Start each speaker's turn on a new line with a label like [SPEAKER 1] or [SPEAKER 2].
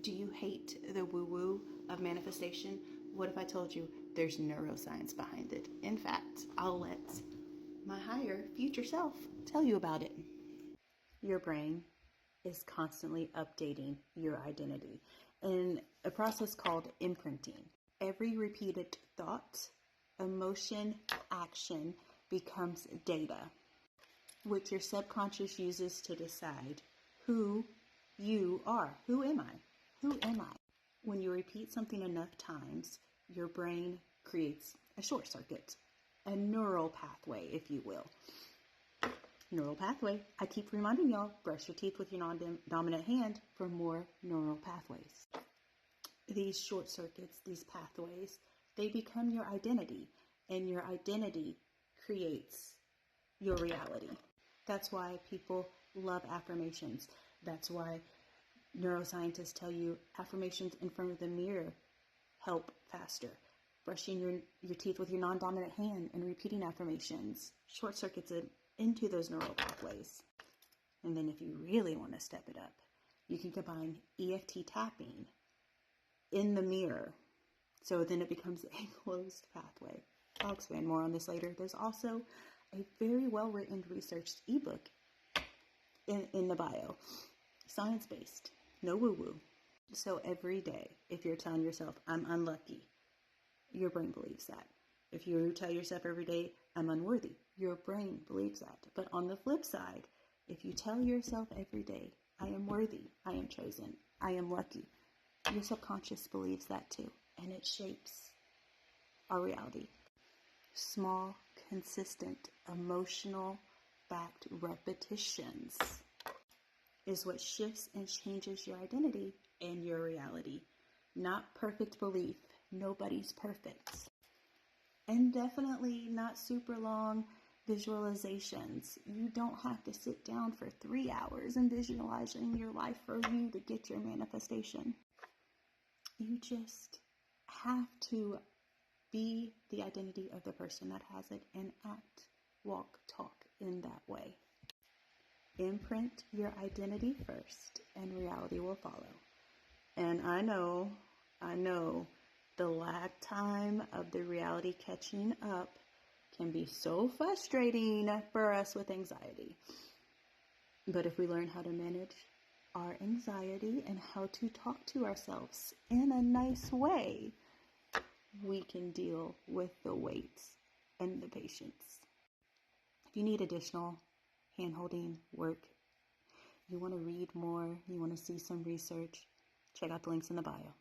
[SPEAKER 1] Do you hate the woo-woo of manifestation? What if I told you there's neuroscience behind it? In fact, I'll let my higher future self tell you about it. Your brain is constantly updating your identity in a process called imprinting. Every repeated thought, emotion, action becomes data, which your subconscious uses to decide who you are. Who am I? Who am I? When you repeat something enough times, your brain creates a short circuit, a neural pathway, if you will. Neural pathway. I keep reminding y'all, brush your teeth with your non-dominant hand for more neural pathways. These short circuits, these pathways, they become your identity, and your identity creates your reality. That's why people love affirmations. That's why neuroscientists tell you affirmations in front of the mirror help faster. Brushing your teeth with your non-dominant hand and repeating affirmations short circuits it into those neural pathways. And then if you really want to step it up, you can combine EFT tapping in the mirror. So then it becomes a closed pathway. I'll expand more on this later. There's also a very well-written, researched ebook in the bio. Science-based. No woo-woo. So every day, if you're telling yourself, I'm unlucky, your brain believes that. If you tell yourself every day, I'm unworthy, your brain believes that. But on the flip side, if you tell yourself every day, I am worthy, I am chosen, I am lucky, your subconscious believes that too. And it shapes our reality. Small, consistent, emotional-backed repetitions is what shifts and changes your identity and your reality. Not perfect belief. Nobody's perfect. And definitely not super long visualizations. You don't have to sit down for 3 hours and visualizing your life for you to get your manifestation. You just have to be the identity of the person that has it and act, walk, talk in that way. Imprint your identity first and reality will follow. And I know the lag time of the reality catching up can be so frustrating for us with anxiety. But if we learn how to manage our anxiety and how to talk to ourselves in a nice way, we can deal with the weights and the patience. If you need additional hand-holding work, you want to read more, you want to see some research, check out the links in the bio.